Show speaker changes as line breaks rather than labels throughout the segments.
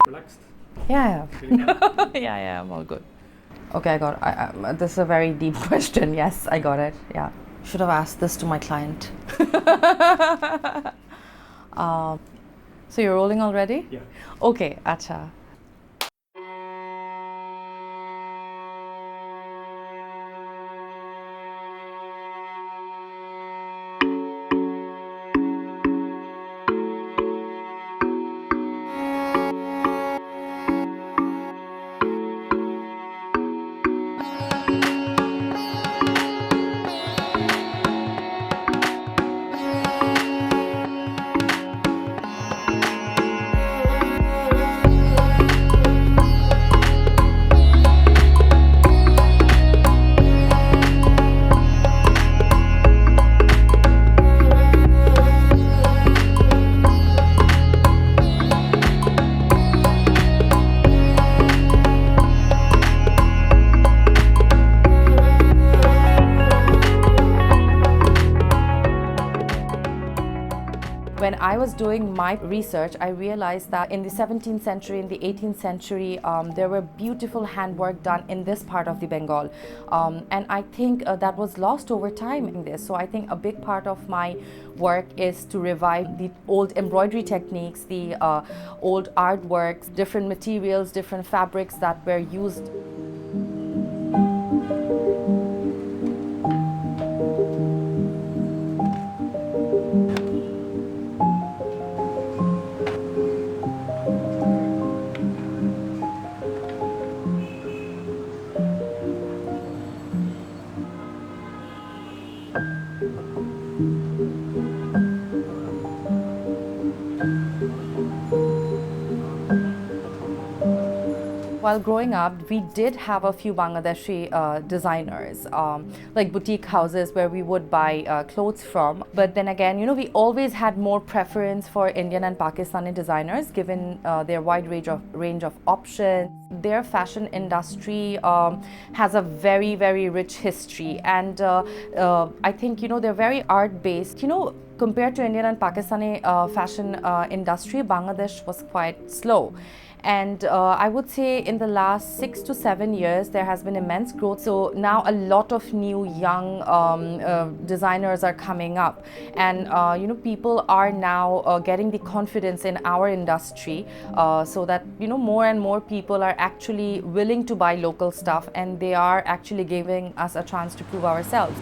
Relaxed?
Yeah,
Feeling
yeah. Yeah, I'm all good. Okay, I got it. This is a very deep question. Yes, I got it. Yeah. Should have asked this to my client. So you're rolling already?
Yeah.
Okay, acha. When I was doing my research, I realized that in the 17th century, in the 18th century, there were beautiful handwork done in this part of the Bengal. And I think that was lost over time in this. So I think a big part of my work is to revive the old embroidery techniques, the old artworks, different materials, different fabrics that were used. While growing up, we did have a few Bangladeshi designers, like boutique houses where we would buy clothes from. But then again, we always had more preference for Indian and Pakistani designers, given their wide range of options. Their fashion industry has a very, very rich history, and I think they're very art-based. Compared to Indian and Pakistani fashion industry, Bangladesh was quite slow. And I would say in the last 6 to 7 years, there has been immense growth. So now a lot of new young designers are coming up. And, people are now getting the confidence in our industry so that, more and more people are actually willing to buy local stuff, and they are actually giving us a chance to prove ourselves.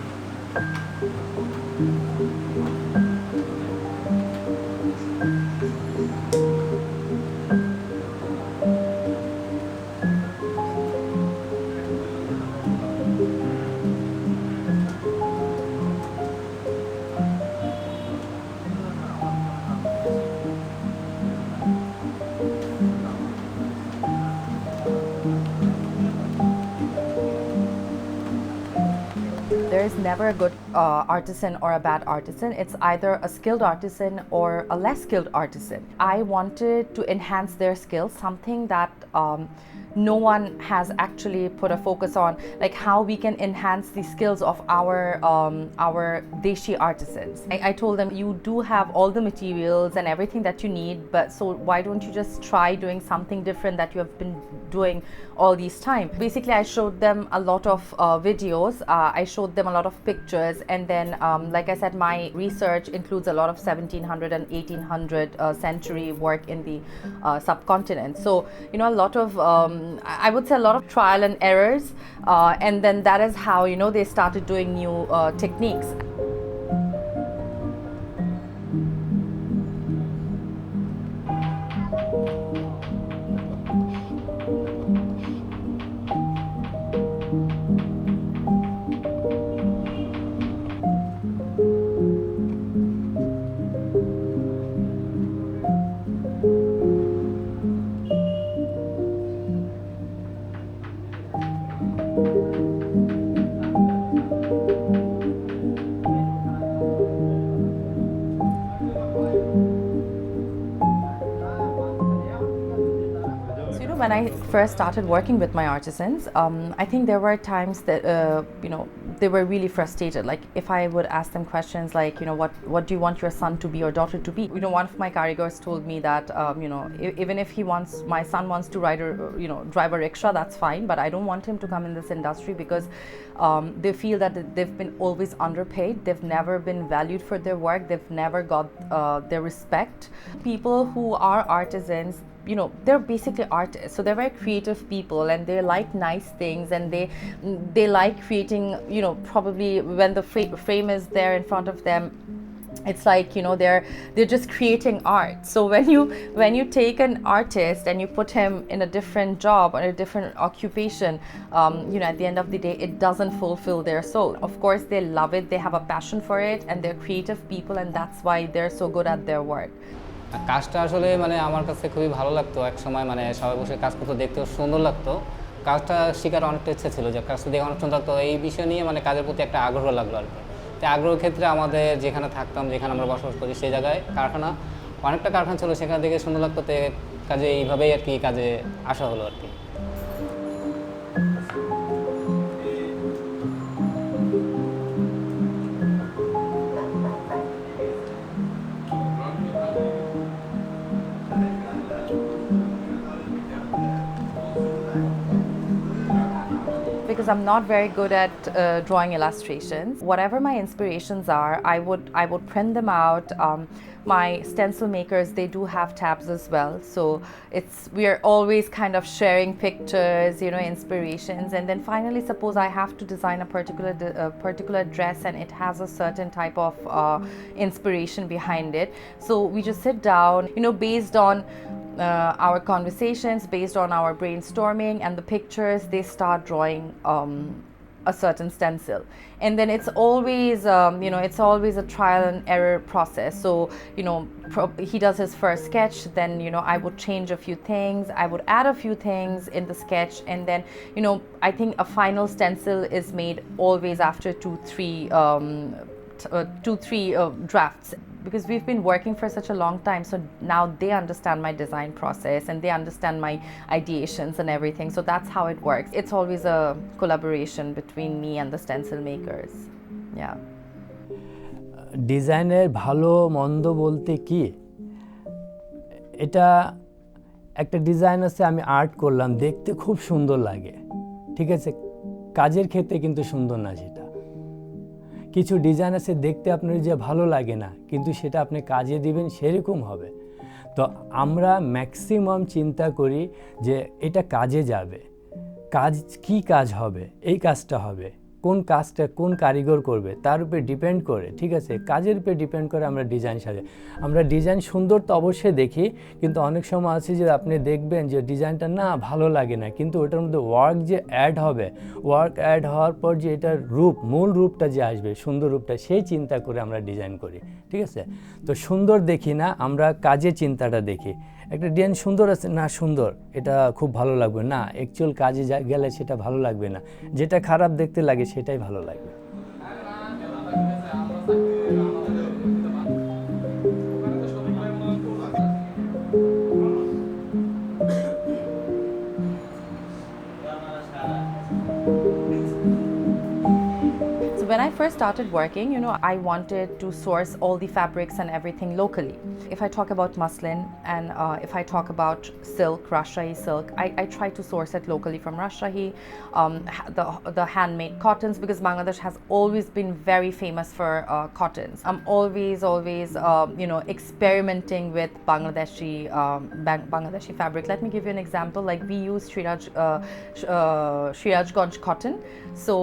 There is never a good artisan or a bad artisan. It's either a skilled artisan or a less skilled artisan. I wanted to enhance their skills, something that no one has actually put a focus on, like how we can enhance the skills of our Deshi artisans. I told them, you do have all the materials and everything that you need, but so why don't you just try doing something different that you have been doing all these time. Basically, I showed them a lot of videos, I showed them a lot of pictures, and then like I said, my research includes a lot of 1700 and 1800 century work in the subcontinent. So a lot of I would say a lot of trial and errors, and then that is how they started doing new techniques. When I first started working with my artisans, I think there were times that they were really frustrated. Like if I would ask them questions like, what do you want your son to be or daughter to be? One of my karigars told me that, even if my son wants to drive a rickshaw, that's fine, but I don't want him to come in this industry because they feel that they've been always underpaid. They've never been valued for their work. They've never got their respect. People who are artisans, they're basically artists, so they're very creative people, and they like nice things, and they like creating, probably when the frame is there in front of them, it's like, they're just creating art. So when you take an artist and you put him in a different job or a different occupation, at the end of the day, it doesn't fulfill their soul. Of course, they love it, they have a passion for it, and they're creative people, and that's why they're so good at their work.
কাজটা আসলে আমার কাছে খুবই ভালো লাগতো। এক সময় সবাই বসে কাজ করতে দেখতেও সুন্দর লাগতো। কাজটা শেখার অনেকটা ইচ্ছা ছিল, যে কাজটা দেখে অনেক সুন্দর লাগতো। এই বিষয় নিয়ে কাজের প্রতি একটা আগ্রহ লাগলো আর কি। তো আগ্রহের ক্ষেত্রে আমাদের যেখানে থাকতাম, যেখানে আমরা বসবাস করি, সেই জায়গায় অনেকটা কারখানা ছিল, সেখানে দেখে সুন্দর লাগতো। তো কাজে এইভাবেই আর কি কাজে আসা হলো আর কি।
Because I'm not very good at drawing illustrations. Whatever my inspirations are, I would print them out. My stencil makers, they do have tabs as well, so we are always kind of sharing pictures, inspirations. And then finally, suppose I have to design a particular dress, and it has a certain type of inspiration behind it. So we just sit down, based on our conversations, based on our brainstorming and the pictures, they start drawing a certain stencil. And then it's always a trial and error process. So he does his first sketch, then I would change a few things, I would add a few things in the sketch, and then I think a final stencil is made always after two, three drafts. Because we've been working for such a long time, so now they understand my design process and they understand my ideations and everything. So that's how it works. It's always a collaboration between me and the stencil makers. Yeah.
ডিজাইনের ভালো মন্দ বলতে কি, এটা একটা design আছে, আমি art করলাম, দেখতে খুব সুন্দর লাগে, ঠিক আছে, কাজের ক্ষেত্রে কিন্তু সুন্দর না। সেটা কিছু ডিজাইন আছে, দেখতে আপনার যে ভালো লাগে না, কিন্তু সেটা আপনি কাজে দিবেন সেরকম হবে। তো আমরা ম্যাক্সিমাম চিন্তা করি যে এটা কাজে যাবে, কি কাজ হবে, এই কাজটা হবে, কোন কাজটা কোন কারিগর করবে তার উপরে ডিপেন্ড করে, ঠিক আছে, কাজের উপরে ডিপেন্ড করে আমরা ডিজাইন সাজাই। আমরা ডিজাইন সুন্দর তো অবশ্যই দেখি, কিন্তু অনেক সময় আছে যে আপনি দেখবেন যে ডিজাইনটা না ভালো লাগে না, কিন্তু ওটার মধ্যে ওয়ার্ক যে অ্যাড হবে, ওয়ার্ক অ্যাড হওয়ার পর যে এটার মূল রূপটা যে আসবে, সুন্দর রূপটা, সেই চিন্তা করে আমরা ডিজাইন করি, ঠিক আছে। তো সুন্দর দেখি না, আমরা কাজের চিন্তাটা দেখি। একটা ডিজাইন সুন্দর আছে, না সুন্দর, এটা খুব ভালো লাগবে না, অ্যাকচুয়াল কাজে গেলে সেটা ভালো লাগবে না, যেটা খারাপ দেখতে লাগে সেটাই ভালো লাগবে।
When I first started working, I wanted to source all the fabrics and everything locally. If I talk about muslin and if I talk about silk, Rajshahi silk, I try to source it locally from Rajshahi, the handmade cottons, because Bangladesh has always been very famous for cottons. I'm always experimenting with Bangladeshi fabric. Let me give you an example. Like we use Srirajganj cotton. So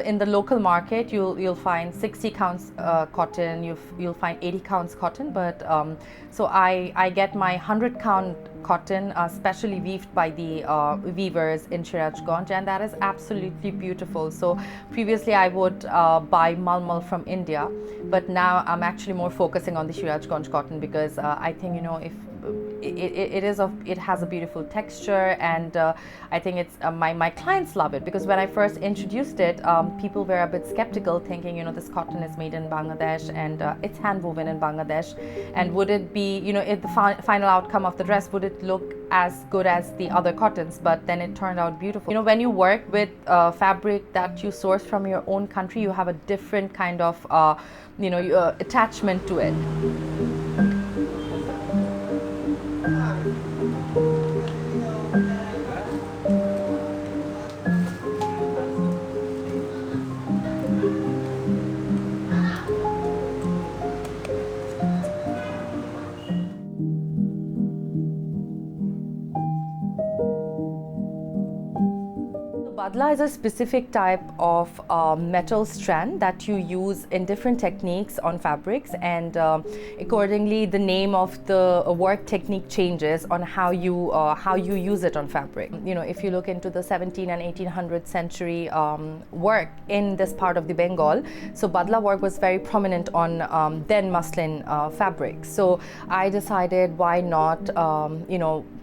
in the local market, you'll find 60 counts cotton, you'll find 80 counts cotton, but so I get my 100 count cotton specially weaved by the weavers in Srirajganj, and that is absolutely beautiful. So previously I would buy malmal from India, but now I'm actually more focusing on the Srirajganj cotton, because I think if it has a beautiful texture, and I think it's my clients love it, because when I first introduced it, people were a bit skeptical, thinking, you know, this cotton is made in Bangladesh and it's hand woven in Bangladesh, and would it be, you know, if the final outcome of the dress, would it look as good as the other cottons? But then it turned out beautiful. You know, when you work with fabric that you source from your own country, you have a different kind of attachment to it. Badla is a specific type of metal strand that you use in different techniques on fabrics, and accordingly the name of the work technique changes on how you use it on fabric. You know, if you look into the 17 and 1800th century work in this part of the Bengal, so Badla work was very prominent on then muslin fabric. So I decided, why not,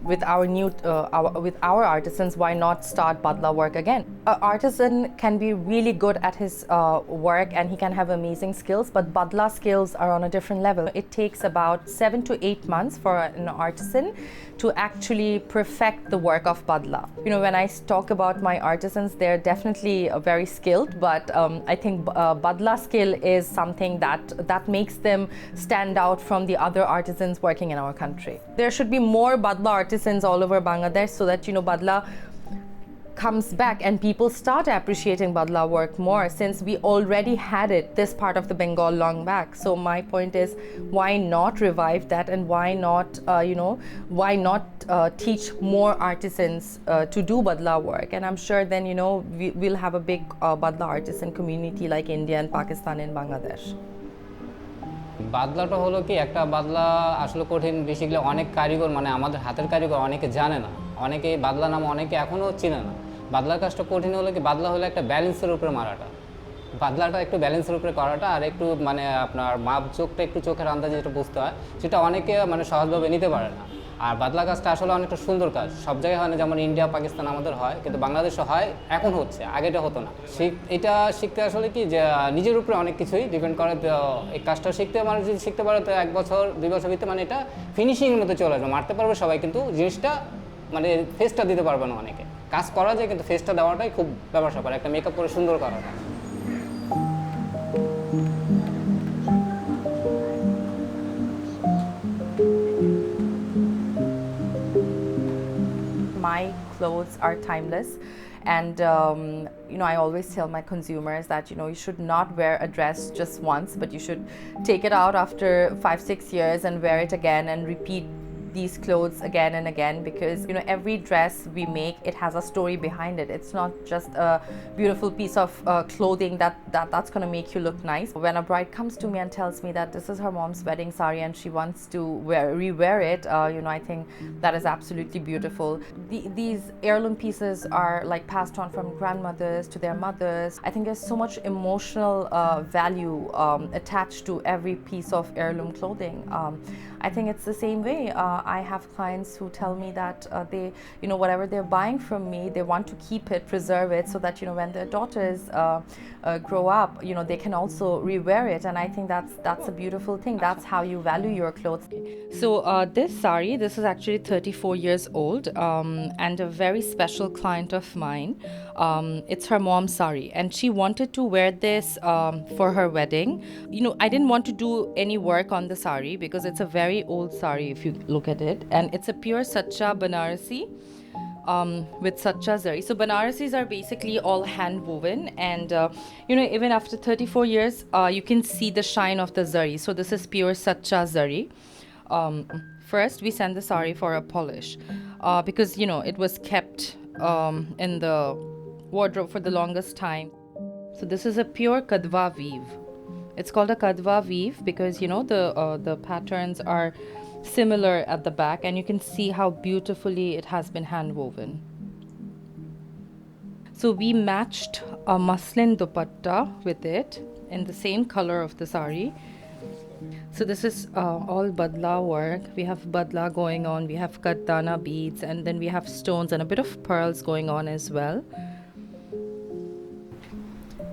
with our artisans, why not start Badla work again? An artisan can be really good at his work, and he can have amazing skills, but Badla skills are on a different level. It takes about 7 to 8 months for an artisan to actually perfect the work of Badla. You know, when I talk about my artisans, they're definitely very skilled, but I think Badla skill is something that makes them stand out from the other artisans working in our country. There should be more Badla artisans all over Bangladesh, so that, you know, Badla comes back and people start appreciating Badla work more, since we already had it, this part of the Bengal, long back. So my point is, why not revive that, and why not teach more artisans to do Badla work? And I'm sure then, you know, we'll have a big Badla artisan community like India and Pakistan and Bangladesh.
বাদলাটা হলো কি, একটা বাদলা আসলে কঠিন, basically অনেক কারিগর, মানে আমাদের হাতের কারিগর অনেকে জানে না, অনেকে বাদলা নাম অনেকে এখনও চিনে না। বাদলার কাজটা কঠিন হলো কি, বাদলা হলো একটা ব্যালেন্সের উপরে মারাটা, বাদলাটা একটু ব্যালেন্সের উপরে করাটা, আর একটু মানে আপনার মাপ চোখটা একটু চোখের আন্দাজে যেটা বুঝতে হয়, সেটা অনেকে মানে সহজভাবে নিতে পারে না। আর বাদলা কাজটা আসলে অনেকটা সুন্দর কাজ, সব জায়গায় হয় না, যেমন ইন্ডিয়া পাকিস্তান আমাদের হয়, কিন্তু বাংলাদেশে হয়, এখন হচ্ছে, আগেটা হতো না। এটা শিখতে আসলে কি, যে নিজের উপরে অনেক কিছুই ডিপেন্ড করে। এই কাজটা শিখতে মানে যদি শিখতে পারে, তো 1 বছর 2 বছর ভিতরে মানে এটা ফিনিশিংয়ের মধ্যে চলে আসবে, মারতে পারবে সবাই, কিন্তু জিনিসটা মানে ফেসটা দিতে পারবে না অনেকে। কাজ করা যায়, কিন্তু ফেসটা দেওয়াটাই খুব ব্যাপার স্যাপার, একটা মেকআপ করে সুন্দর করাটা।
My clothes are timeless, and I always tell my consumers that, you know, you should not wear a dress just once, but you should take it out after 5-6 years and wear it again and repeat these clothes again and again, because, you know, every dress we make, it has a story behind it. It's not just a beautiful piece of clothing that's going to make you look nice. When a bride comes to me and tells me that this is her mom's wedding sari and she wants to rewear it, I think that is absolutely beautiful. These heirloom pieces are like passed on from grandmothers to their mothers. I think there's so much emotional value attached to every piece of heirloom clothing. I think it's the same way. I have clients who tell me that they, you know, whatever they're buying from me, they want to keep it, preserve it, so that, you know, when their daughters grow up, you know, they can also rewear it. And I think that's a beautiful thing. That's how you value your clothes. So this sari, this is actually 34 years old, and a very special client of mine. It's her mom's sari, and she wanted to wear this for her wedding. You know, I didn't want to do any work on the sari because it's a very old sari if you look at it, and it's a pure Sacha Banarasi with Sacha zari. So Banarasis are basically all hand woven, and even after 34 years, you can see the shine of the zari. So this is pure Sacha zari. First, we send the sari for a polish because, you know, it was kept in the wardrobe for the longest time. So this is a pure Kadwa weave. It's called a Kadwa weave because, you know, the patterns are similar at the back, and you can see how beautifully it has been hand woven. So we matched a muslin dupatta with it in the same color of the sari. So this is all Badla work. We have Badla going on, we have Kattana beads, and then we have stones and a bit of pearls going on as well.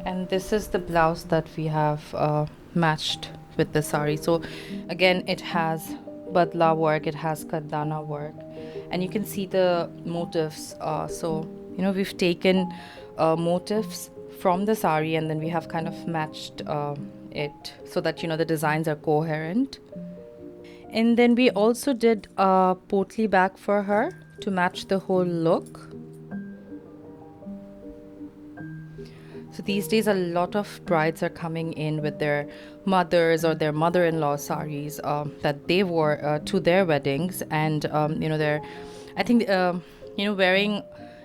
And this is the blouse that we have matched with the sari. So again, it has Badla work, it has Kattana work, and you can see the motifs. So you know, we've taken motifs from the sari and then we have kind of matched it so that, you know, the designs are coherent. And then we also did a potli bag for her to match the whole look. So these days a lot of brides are coming in with their mothers or their mother-in-law saris that they wore to their weddings, and you know, I think you know, wearing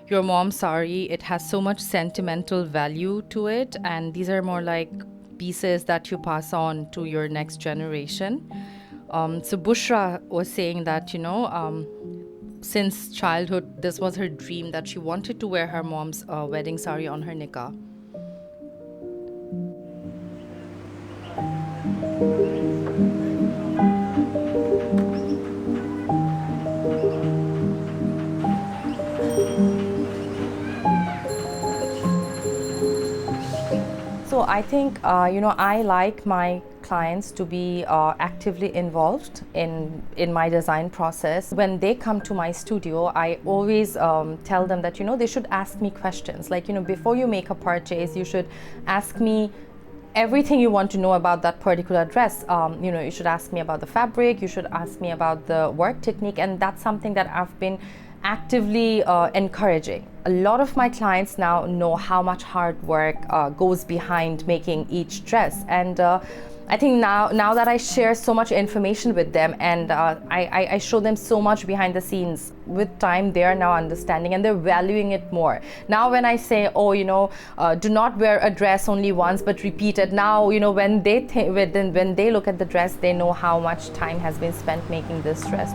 your mom's sari, it has so much sentimental value to it, and these are more like pieces that you pass on to your next generation. So Bushra was saying that, you know, since childhood, this was her dream, that she wanted to wear her mom's wedding sari on her nikah. So I think, you know, I like my clients to be actively involved in my design process. When they come to my studio, I always tell them that, you know, they should ask me questions. Like, you know, before you make a purchase, you should ask me everything you want to know about that particular dress. You know, you should ask me about the fabric, you should ask me about the work technique, and that's something that I've been actively encouraging. A lot of my clients now know how much hard work goes behind making each dress, and I think now that I share so much information with them and I show them so much behind the scenes, with time they are now understanding and they're valuing it more. Now when I say, oh, you know, do not wear a dress only once but repeat it, now, you know, when they look at the dress, they know how much time has been spent making this dress.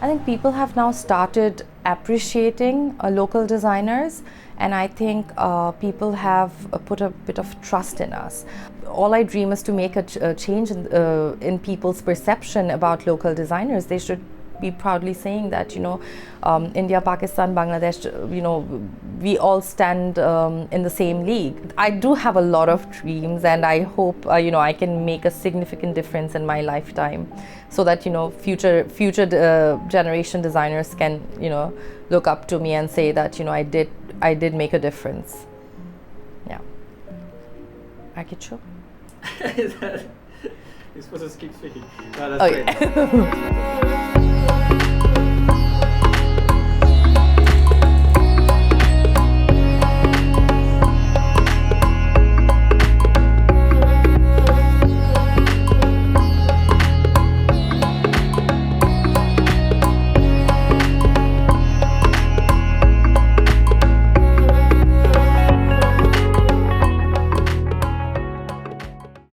I think people have now started appreciating local designers, and I think people have put a bit of trust in us. All I dream is to make a change in people's perception about local designers. They should be proudly saying that, you know, India, Pakistan, Bangladesh, you know, we all stand in the same league. I do have a lot of dreams, and I hope, you know, I can make a significant difference in my lifetime, so that, you know, future generation designers can, you know, look up to me and say that, you know, I did make a difference. Yeah. Arkicho?
You're supposed to skip speaking. No,
Oh,
that's great.
yeah.